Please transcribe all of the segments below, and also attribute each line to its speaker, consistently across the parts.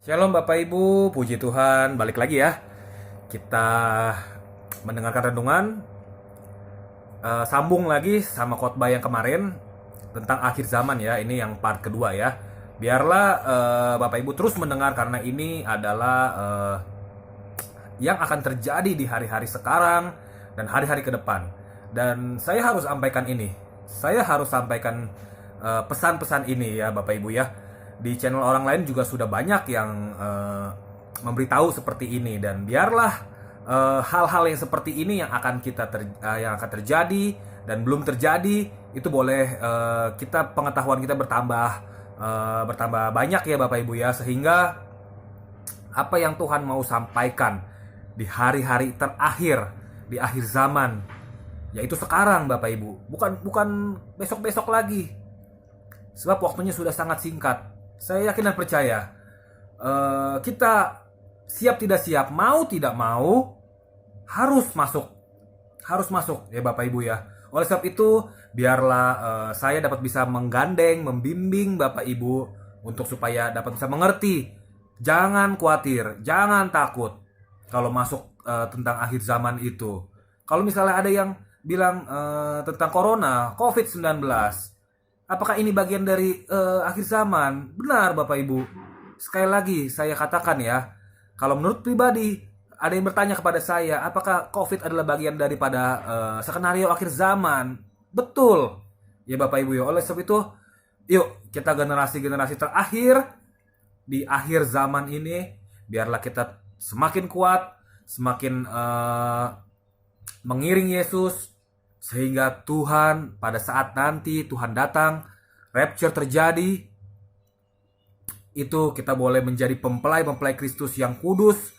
Speaker 1: Shalom Bapak Ibu, puji Tuhan, balik lagi ya. Kita mendengarkan renungan, sambung lagi sama khotbah yang kemarin tentang akhir zaman ya. Ini yang part kedua ya. Biarlah Bapak Ibu terus mendengar karena ini adalah yang akan terjadi di hari-hari sekarang dan hari-hari ke depan. Dan saya harus sampaikan ini. Saya harus sampaikan pesan-pesan ini ya Bapak Ibu ya. Di channel orang lain juga sudah banyak yang memberitahu seperti ini, dan biarlah hal-hal yang seperti ini yang akan yang akan terjadi dan belum terjadi itu boleh kita pengetahuan kita bertambah banyak ya Bapak Ibu ya, sehingga apa yang Tuhan mau sampaikan di hari-hari terakhir, di akhir zaman, yaitu sekarang Bapak Ibu, bukan besok-besok lagi, sebab waktunya sudah sangat singkat. Saya yakin dan percaya kita siap tidak siap, mau tidak mau harus masuk ya Bapak Ibu ya. Oleh sebab itu biarlah saya dapat bisa menggandeng, membimbing Bapak Ibu untuk supaya dapat bisa mengerti. Jangan khawatir, jangan takut kalau masuk tentang akhir zaman itu. Kalau misalnya ada yang bilang tentang corona, COVID-19, apakah ini bagian dari akhir zaman? Benar Bapak Ibu. Sekali lagi saya katakan ya, kalau menurut pribadi ada yang bertanya kepada saya, apakah COVID adalah bagian daripada skenario akhir zaman? Betul. Ya Bapak Ibu ya. Oleh sebab itu, yuk kita generasi-generasi terakhir di akhir zaman ini, biarlah kita semakin kuat, semakin mengiring Yesus, sehingga Tuhan pada saat nanti Tuhan datang, rapture terjadi, itu kita boleh menjadi mempelai Kristus yang kudus,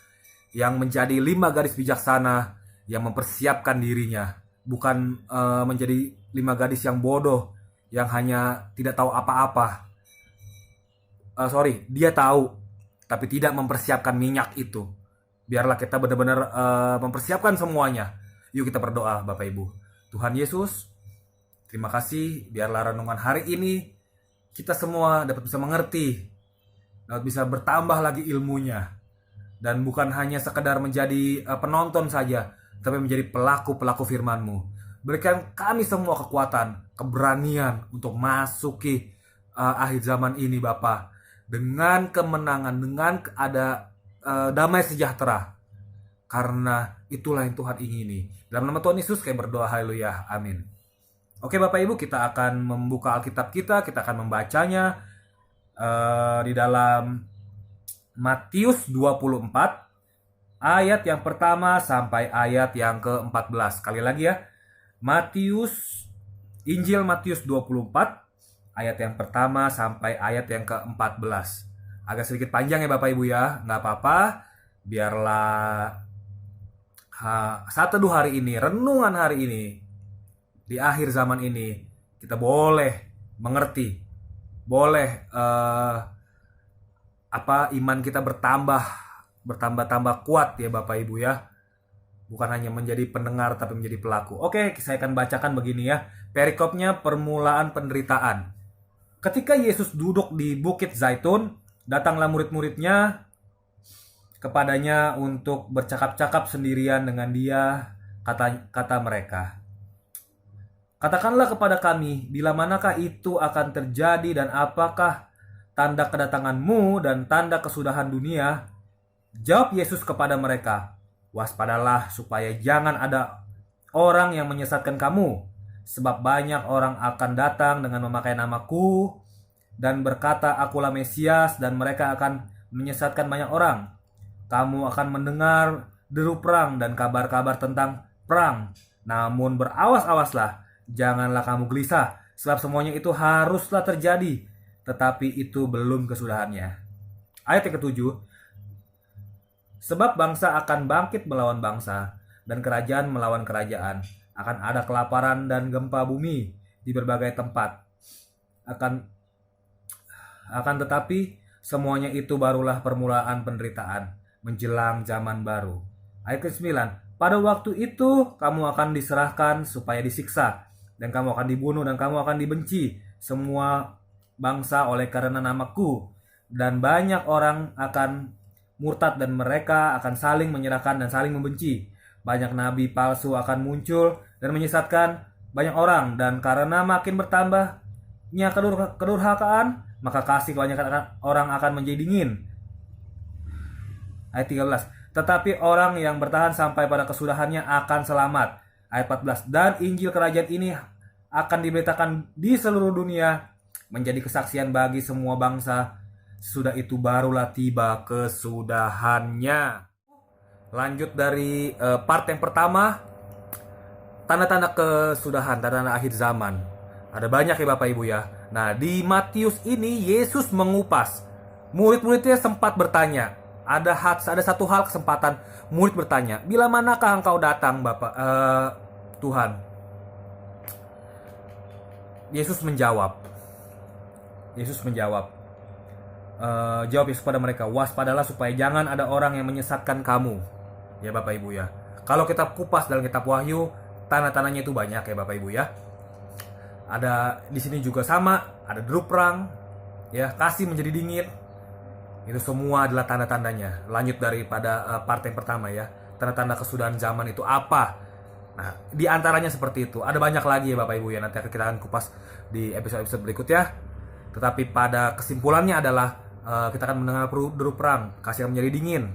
Speaker 1: yang menjadi 5 garis bijaksana, yang mempersiapkan dirinya, bukan menjadi 5 gadis yang bodoh, yang hanya tidak tahu apa-apa. Dia tahu, tapi tidak mempersiapkan minyak itu. Biarlah kita benar-benar mempersiapkan semuanya. Yuk kita berdoa Bapak Ibu. Tuhan Yesus, terima kasih, biarlah renungan hari ini kita semua dapat bisa mengerti, dapat bisa bertambah lagi ilmunya, dan bukan hanya sekedar menjadi penonton saja, tapi menjadi pelaku-pelaku firman-Mu. Berikan kami semua kekuatan, keberanian untuk masuki akhir zaman ini Bapa, dengan kemenangan, dengan ada damai sejahtera, karena itulah yang Tuhan ingini. Dalam nama Tuhan Yesus kami berdoa, haleluya, amin. Oke Bapak Ibu, kita akan membuka Alkitab kita akan membacanya di dalam Matius 24 ayat yang pertama sampai ayat yang ke-14. Sekali lagi ya, Injil Matius 24 ayat yang pertama sampai ayat yang ke-14. Agak sedikit panjang ya Bapak Ibu ya, nggak apa-apa, biarlah saat teduh hari ini, renungan hari ini, di akhir zaman ini, kita boleh mengerti, boleh iman kita bertambah kuat ya Bapak Ibu ya, bukan hanya menjadi pendengar tapi menjadi pelaku. Oke, saya akan bacakan begini ya, perikopnya permulaan penderitaan. Ketika Yesus duduk di Bukit Zaitun, datanglah murid-muridnya kepadanya untuk bercakap-cakap sendirian dengan dia. Kata mereka, "Katakanlah kepada kami, bila manakah itu akan terjadi dan apakah tanda kedatanganmu dan tanda kesudahan dunia?" Jawab Yesus kepada mereka, "Waspadalah supaya jangan ada orang yang menyesatkan kamu, sebab banyak orang akan datang dengan memakai namaku dan berkata, 'Akulah Mesias,' dan mereka akan menyesatkan banyak orang. Kamu akan mendengar deru perang dan kabar-kabar tentang perang. Namun berawas-awaslah, janganlah kamu gelisah, sebab semuanya itu haruslah terjadi, tetapi itu belum kesudahannya." Ayat yang ketujuh, "Sebab bangsa akan bangkit melawan bangsa, dan kerajaan melawan kerajaan. Akan ada kelaparan dan gempa bumi di berbagai tempat. Akan tetapi semuanya itu barulah permulaan penderitaan menjelang zaman baru." Ayat ke-9, "Pada waktu itu kamu akan diserahkan supaya disiksa, dan kamu akan dibunuh dan kamu akan dibenci semua bangsa oleh karena namaku. dan banyak orang akan murtad dan mereka akan saling menyerahkan dan saling membenci. Banyak nabi palsu akan muncul dan menyesatkan banyak orang, dan karena makin bertambahnya kedurhakaan, maka kasih kebanyakan orang akan menjadi dingin. Ayat 13. Tetapi orang yang bertahan sampai pada kesudahannya akan selamat. Ayat 14. Dan Injil kerajaan ini akan diberitakan di seluruh dunia menjadi kesaksian bagi semua bangsa. Sudah itu barulah tiba kesudahannya. Lanjut dari part yang pertama, tanda-tanda kesudahan, tanda-tanda akhir zaman. Ada banyak ya Bapak Ibu ya. Nah, di Matius ini Yesus mengupas. Murid-muridnya sempat bertanya. Ada satu hal kesempatan murid bertanya, bila manakah engkau datang Bapak Tuhan? Yesus menjawab. Jawab Yesus pada mereka, waspadalah supaya jangan ada orang yang menyesatkan kamu. Ya Bapak Ibu ya. Kalau kita kupas dalam kitab Wahyu, tanda-tandanya itu banyak ya Bapak Ibu ya. Ada di sini juga sama, ada deru perang, ya, kasih menjadi dingin. Itu semua adalah tanda-tandanya. Lanjut daripada part yang pertama ya. Tanda-tanda kesudahan zaman itu apa? Nah, di antaranya seperti itu. Ada banyak lagi ya Bapak Ibu ya. Nanti kita akan kupas di episode-episode berikutnya. Tetapi pada kesimpulannya adalah kita akan mendengar deru perang, kasih menjadi dingin.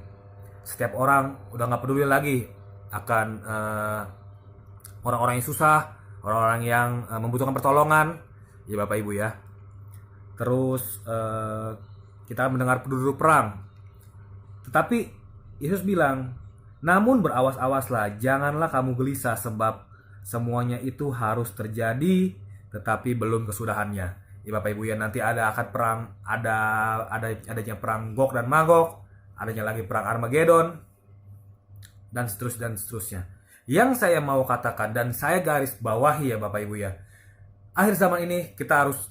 Speaker 1: Setiap orang udah gak peduli lagi akan orang-orang yang susah, orang-orang yang membutuhkan pertolongan. Ya Bapak Ibu ya. Terus kita akan mendengar deru perang. Tetapi Yesus bilang, namun berawas-awaslah, janganlah kamu gelisah, sebab semuanya itu harus terjadi, tetapi belum kesudahannya. Ya Bapak Ibu ya, nanti akan perang, adanya perang Gog dan Magog, adanya lagi perang Armageddon, dan seterusnya. Yang saya mau katakan dan saya garis bawahi ya Bapak Ibu ya, akhir zaman ini kita harus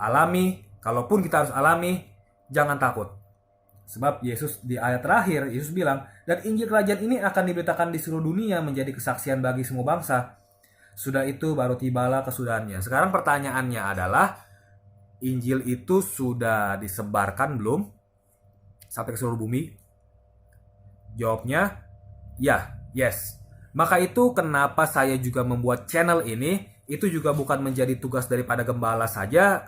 Speaker 1: alami. Kalaupun kita harus alami, jangan takut. Sebab Yesus di ayat terakhir, Yesus bilang, dan Injil kerajaan ini akan diberitakan di seluruh dunia menjadi kesaksian bagi semua bangsa. Sudah itu baru tibalah kesudahannya. Sekarang pertanyaannya adalah, Injil itu sudah disebarkan belum sampai ke seluruh bumi? Jawabnya, yes. Maka itu kenapa saya juga membuat channel ini. Itu juga bukan menjadi tugas daripada gembala saja,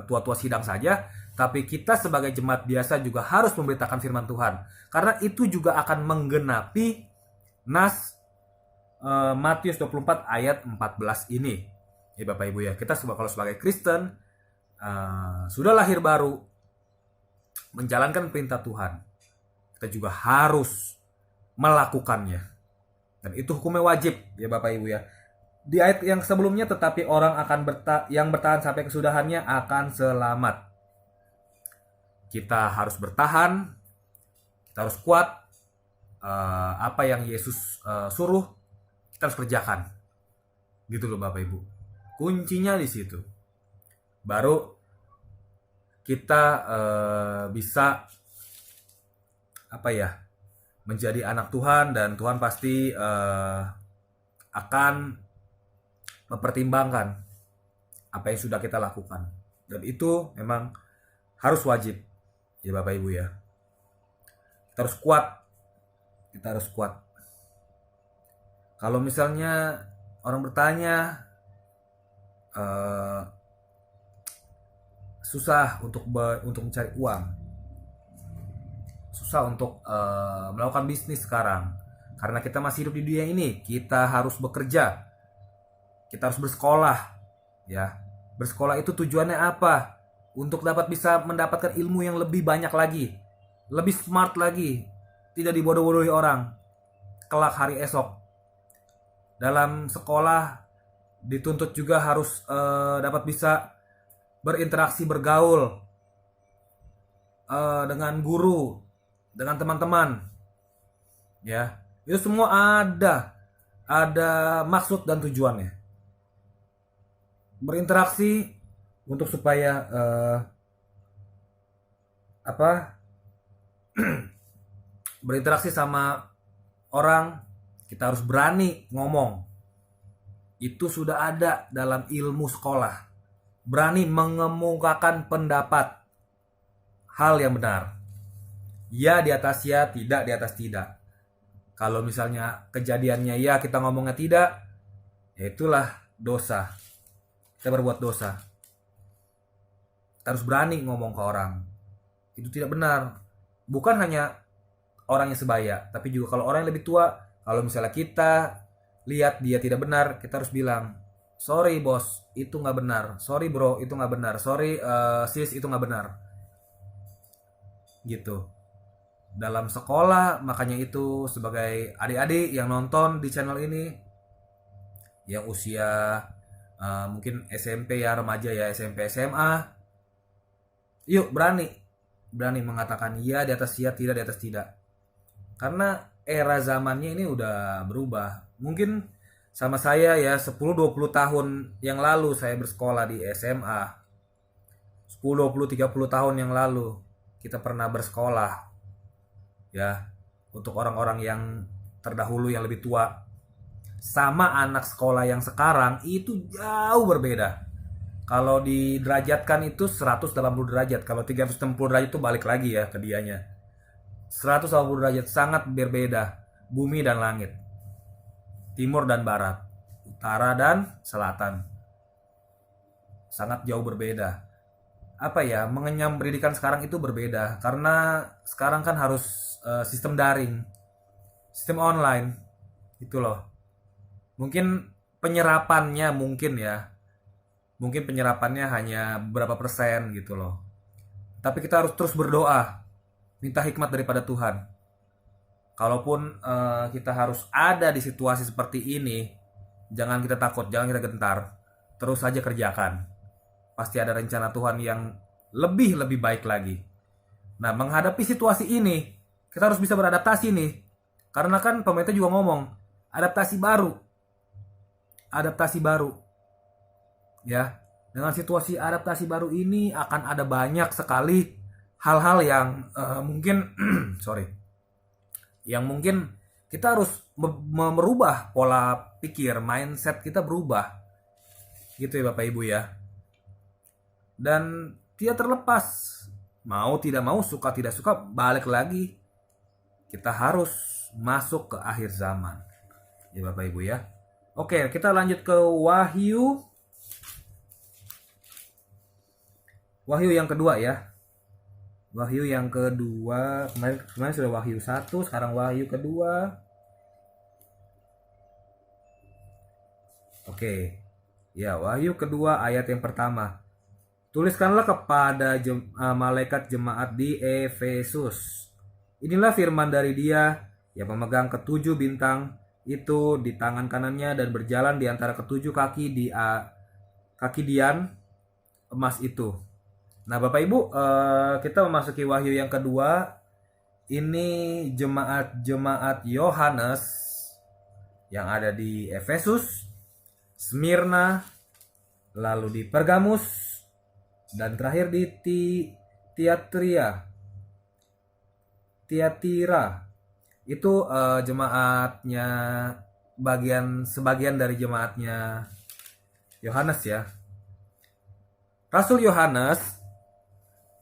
Speaker 1: tua-tua sidang saja, tapi kita sebagai jemaat biasa juga harus memberitakan firman Tuhan. Karena itu juga akan menggenapi nas Matius 24 ayat 14 ini. Ya Bapak Ibu ya, kita kalau sebagai Kristen sudah lahir baru, menjalankan perintah Tuhan, kita juga harus melakukannya. Dan itu hukumnya wajib ya Bapak Ibu ya. Di ayat yang sebelumnya, tetapi orang yang bertahan sampai kesudahannya akan selamat. Kita harus bertahan, kita harus kuat. Apa yang Yesus suruh, kita harus kerjakan. Gitu loh Bapak Ibu. Kuncinya di situ. Baru kita bisa menjadi anak Tuhan, dan Tuhan pasti akan mempertimbangkan apa yang sudah kita lakukan. Dan itu memang harus wajib ya Bapak Ibu ya. Kita harus kuat. Kalau misalnya orang bertanya, susah untuk mencari uang, susah untuk melakukan bisnis sekarang, karena kita masih hidup di dunia ini. Kita harus bekerja, kita harus bersekolah ya. Bersekolah itu tujuannya apa? Untuk dapat bisa mendapatkan ilmu yang lebih banyak lagi, lebih smart lagi, tidak dibodoh-bodohi orang kelak hari esok. Dalam sekolah dituntut juga harus dapat bisa berinteraksi, bergaul dengan guru, dengan teman-teman ya. Itu semua ada maksud dan tujuannya. Berinteraksi untuk supaya berinteraksi sama orang, kita harus berani ngomong. Itu sudah ada dalam ilmu sekolah. Berani mengemukakan pendapat. hal yang benar. Ya di atas ya, tidak di atas tidak. Kalau misalnya kejadiannya ya kita ngomongnya tidak, ya itulah dosa. Kita berbuat dosa. Kita harus berani ngomong ke orang. Itu tidak benar. Bukan hanya orang yang sebaya, tapi juga kalau orang yang lebih tua, kalau misalnya kita lihat dia tidak benar, kita harus bilang, sorry bos, itu nggak benar. Sorry bro, itu nggak benar. Sorry sis, itu nggak benar. Gitu. Dalam sekolah, makanya itu sebagai adik-adik yang nonton di channel ini, yang usia mungkin SMP ya, remaja ya, SMP SMA, yuk berani mengatakan ya di atas ya, tidak di atas tidak. Karena era zamannya ini udah berubah. Mungkin sama saya ya 10-20 tahun yang lalu saya bersekolah di SMA. 10-20-30 tahun yang lalu kita pernah bersekolah. Ya, untuk orang-orang yang terdahulu yang lebih tua. Sama anak sekolah yang sekarang itu jauh berbeda. Kalau diderajatkan itu 180 derajat. Kalau 360 derajat itu balik lagi ya ke dianya. 180 derajat sangat berbeda. Bumi dan langit. Timur dan barat. Utara dan selatan. Sangat jauh berbeda. Apa ya, mengenyam pendidikan sekarang itu berbeda. Karena sekarang kan harus sistem daring. Sistem online. Itu loh. Mungkin penyerapannya mungkin ya. Mungkin penyerapannya hanya berapa persen gitu loh. Tapi kita harus terus berdoa. Minta hikmat daripada Tuhan. Kalaupun kita harus ada di situasi seperti ini, jangan kita takut, jangan kita gentar. Terus saja kerjakan. Pasti ada rencana Tuhan yang lebih baik lagi. Nah, menghadapi situasi ini, kita harus bisa beradaptasi nih. Karena kan pemerintah juga ngomong, adaptasi baru. Adaptasi baru. Ya, dengan situasi adaptasi baru ini akan ada banyak sekali hal-hal yang mungkin yang mungkin kita harus merubah pola pikir, mindset kita berubah. Gitu ya Bapak Ibu ya. Dan tidak terlepas, mau tidak mau, suka tidak suka, balik lagi kita harus masuk ke akhir zaman. Ya Bapak Ibu ya. Oke, kita lanjut ke Wahyu. Wahyu yang kedua ya. Wahyu yang kedua. Kemarin sudah Wahyu 1, sekarang Wahyu kedua. Oke. Ya, Wahyu kedua ayat yang pertama. Tuliskanlah kepada malaikat jemaat di Efesus. Inilah firman dari Dia yang memegang ketujuh bintang itu di tangan kanannya dan berjalan di antara ketujuh kaki dian emas itu. Nah Bapak Ibu, kita memasuki Wahyu yang kedua. Ini jemaat Yohanes yang ada di Efesus, Smyrna, lalu di Pergamus, dan terakhir di Tiatira. Itu jemaatnya, sebagian dari jemaatnya Yohanes ya. Rasul Yohanes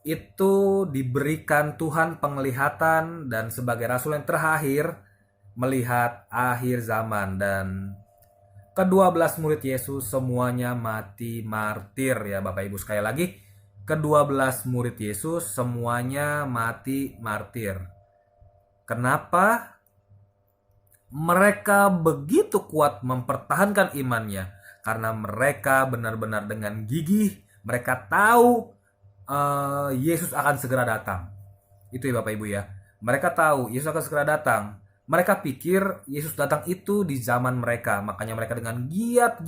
Speaker 1: itu diberikan Tuhan penglihatan dan sebagai rasul yang terakhir melihat akhir zaman, dan ke-12 murid Yesus semuanya mati martir ya Bapak Ibu. Sekali lagi, ke-12 murid Yesus semuanya mati martir. Kenapa? Mereka begitu kuat mempertahankan imannya karena mereka benar-benar dengan gigih, mereka tahu Yesus akan segera datang. Itu ya Bapak Ibu ya. Mereka tahu Yesus akan segera datang. Mereka pikir Yesus datang itu di zaman mereka. Makanya mereka dengan giat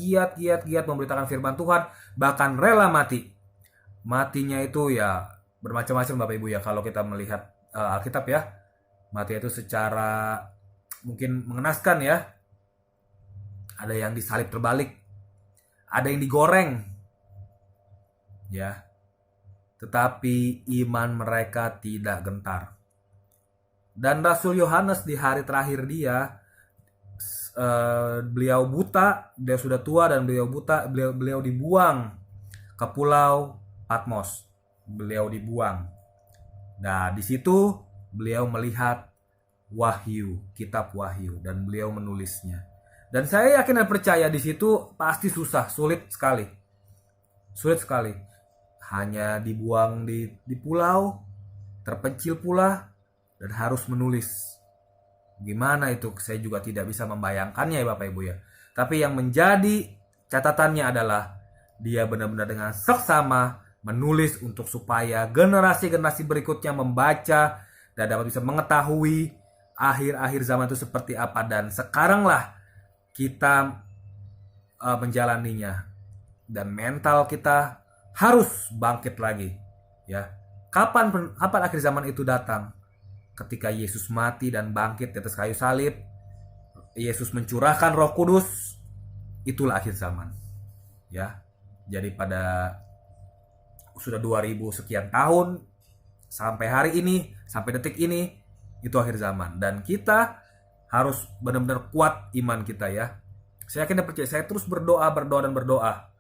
Speaker 1: memberitakan firman Tuhan, bahkan rela mati. Matinya itu ya bermacam-macam Bapak Ibu ya. Kalau kita melihat Alkitab ya, mati itu secara mungkin mengenaskan ya. Ada yang disalib terbalik, ada yang digoreng ya. Tetapi iman mereka tidak gentar. Dan Rasul Yohanes di hari terakhir dia, beliau buta, dia sudah tua dan beliau buta, beliau dibuang ke pulau Patmos. Beliau dibuang. Nah, di situ beliau melihat Wahyu, kitab Wahyu, dan beliau menulisnya. Dan saya yakin dan percaya di situ pasti susah, sulit sekali. Sulit sekali. Hanya dibuang di pulau, terpencil pula, dan harus menulis. Gimana itu? Saya juga tidak bisa membayangkannya ya Bapak Ibu ya. Tapi yang menjadi catatannya adalah dia benar-benar dengan seksama menulis untuk supaya generasi-generasi berikutnya membaca dan dapat bisa mengetahui akhir-akhir zaman itu seperti apa. Dan sekaranglah kita menjalaninya, dan mental kita harus bangkit lagi ya. Kapan akhir zaman itu datang? Ketika Yesus mati dan bangkit di atas kayu salib, Yesus mencurahkan Roh Kudus, itulah akhir zaman ya. Jadi pada sudah 2000 sekian tahun sampai hari ini, sampai detik ini, itu akhir zaman. Dan kita harus benar-benar kuat iman kita ya. Saya yakin dan percaya, saya terus berdoa dan berdoa.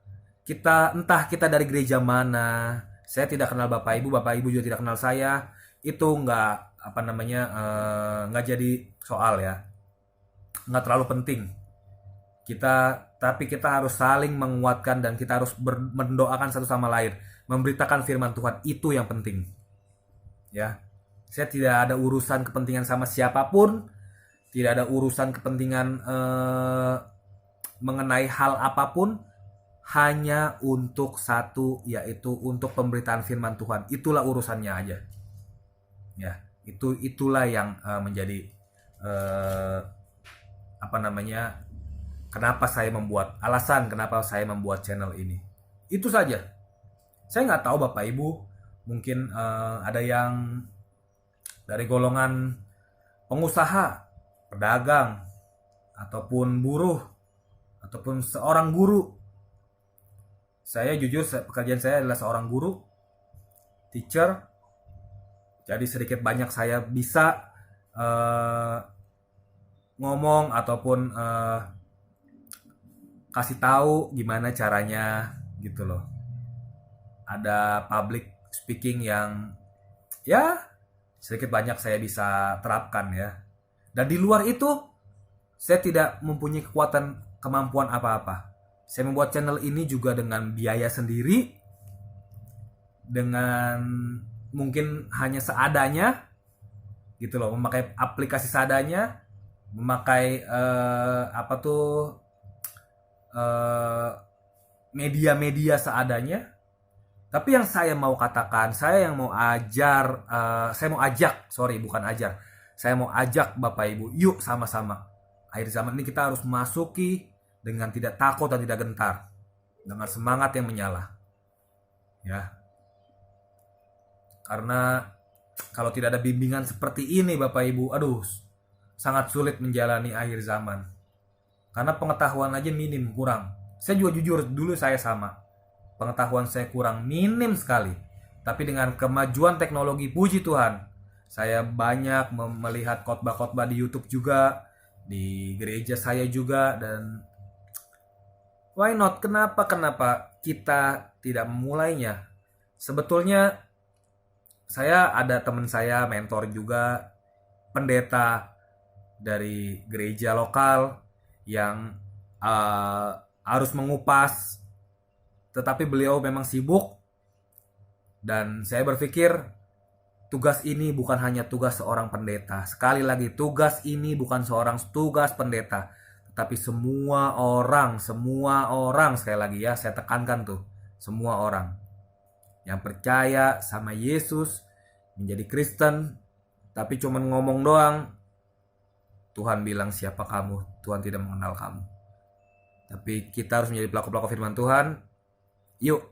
Speaker 1: Entah kita dari gereja mana, saya tidak kenal Bapak Ibu juga tidak kenal saya, itu nggak nggak jadi soal ya, nggak terlalu penting. Tapi kita harus saling menguatkan dan kita harus mendoakan satu sama lain, memberitakan firman Tuhan, itu yang penting ya. Saya tidak ada urusan kepentingan sama siapapun, tidak ada urusan kepentingan mengenai hal apapun, hanya untuk satu, yaitu untuk pemberitaan firman Tuhan. Itulah urusannya aja ya. Itulah yang menjadi alasan kenapa saya membuat channel ini. Itu saja. Saya nggak tahu Bapak Ibu, mungkin ada yang dari golongan pengusaha, pedagang, ataupun buruh, ataupun seorang guru. Saya jujur, pekerjaan saya adalah seorang guru, teacher. Jadi sedikit banyak saya bisa ngomong ataupun kasih tahu gimana caranya gitu loh. Ada public speaking yang ya sedikit banyak saya bisa terapkan ya. Dan di luar itu saya tidak mempunyai kemampuan apa-apa. Saya membuat channel ini juga dengan biaya sendiri, dengan mungkin hanya seadanya gitu loh, memakai aplikasi seadanya, memakai media-media seadanya. Tapi yang saya mau katakan, saya mau ajak Bapak Ibu, yuk sama-sama. Akhir zaman ini kita harus masuki dengan tidak takut dan tidak gentar, dengan semangat yang menyala ya. Karena kalau tidak ada bimbingan seperti ini Bapak Ibu, sangat sulit menjalani akhir zaman. Karena pengetahuan aja minim, kurang. Saya juga jujur, dulu saya sama. Pengetahuan saya kurang, minim sekali. Tapi dengan kemajuan teknologi, puji Tuhan, saya banyak melihat khotbah-khotbah di YouTube juga, di gereja saya juga, dan why not? Kenapa kita tidak memulainya? Sebetulnya saya ada teman saya, mentor juga, pendeta dari gereja lokal yang harus mengupas, tetapi beliau memang sibuk. Dan saya berpikir tugas ini bukan hanya tugas seorang pendeta. Sekali lagi, tugas ini bukan tugas pendeta, tetapi semua orang, sekali lagi ya, saya tekankan tuh, semua orang yang percaya sama Yesus, menjadi Kristen, tapi cuma ngomong doang. Tuhan bilang, siapa kamu? Tuhan tidak mengenal kamu. Tapi kita harus menjadi pelaku-pelaku firman Tuhan. Yuk,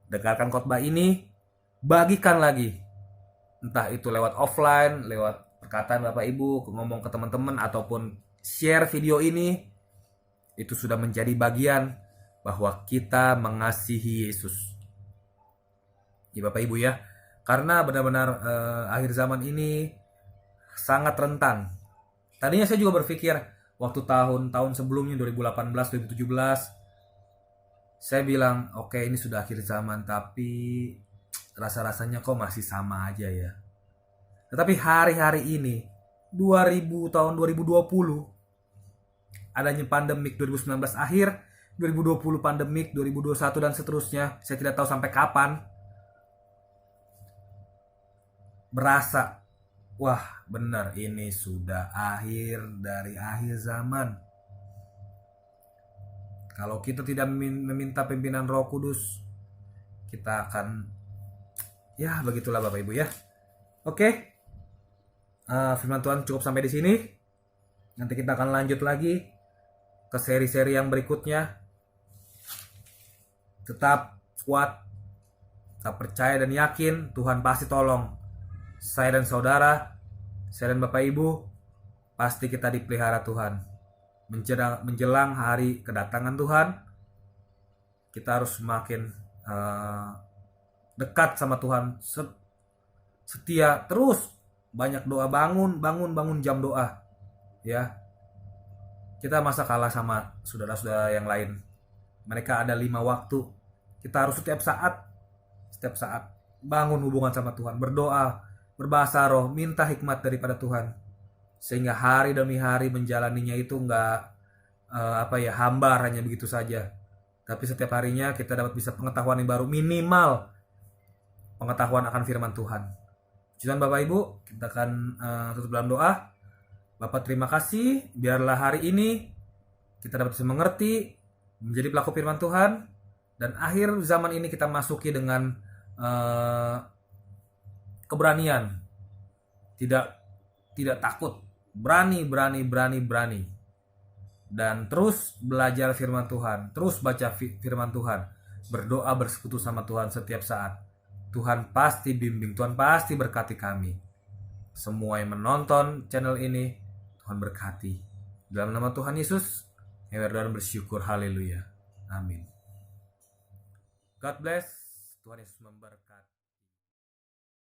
Speaker 1: dengarkan khotbah ini, bagikan lagi. Entah itu lewat offline, lewat perkataan Bapak Ibu, ngomong ke teman-teman, ataupun share video ini. Itu sudah menjadi bagian bahwa kita mengasihi Yesus. Ya Bapak Ibu ya, karena benar-benar akhir zaman ini sangat rentan. Tadinya saya juga berpikir waktu tahun-tahun sebelumnya, 2018, 2017, saya bilang oke, ini sudah akhir zaman, tapi rasa-rasanya kok masih sama aja ya. Tetapi hari-hari ini tahun 2020 adanya pandemik, 2019 akhir, 2020 pandemik, 2021 dan seterusnya, saya tidak tahu sampai kapan, berasa wah benar ini sudah akhir dari akhir zaman. Kalau kita tidak meminta pimpinan Roh Kudus, kita akan, ya begitulah Bapak Ibu ya. Oke, firman Tuhan cukup sampai di sini. Nanti kita akan lanjut lagi ke seri-seri yang berikutnya. Tetap kuat, tetap percaya dan yakin Tuhan pasti tolong saya dan saudara, saya dan Bapak Ibu. Pasti kita dipelihara Tuhan. Menjelang hari kedatangan Tuhan, kita harus semakin dekat sama Tuhan, setia terus, banyak doa, bangun jam doa ya. Kita masa kalah sama saudara-saudara yang lain, mereka ada 5 waktu, kita harus setiap saat bangun hubungan sama Tuhan, berdoa, berbahasa roh, minta hikmat daripada Tuhan, sehingga hari demi hari menjalaninya itu enggak hambar hanya begitu saja, tapi setiap harinya kita dapat bisa pengetahuan yang baru, minimal pengetahuan akan firman Tuhan. Puji Bapak Ibu, kita akan tutup dalam doa. Bapak terima kasih, biarlah hari ini kita dapat bisa mengerti, menjadi pelaku firman Tuhan, dan akhir zaman ini kita masuki dengan keberanian, tidak takut, berani, dan terus belajar firman Tuhan, terus baca firman Tuhan, berdoa, bersekutu sama Tuhan setiap saat. Tuhan pasti bimbing, Tuhan pasti berkati kami. Semua yang menonton channel ini, Tuhan berkati. Dalam nama Tuhan Yesus, kami berdoa dan bersyukur. Haleluya. Amin. God bless. Tuhan Yesus memberkati.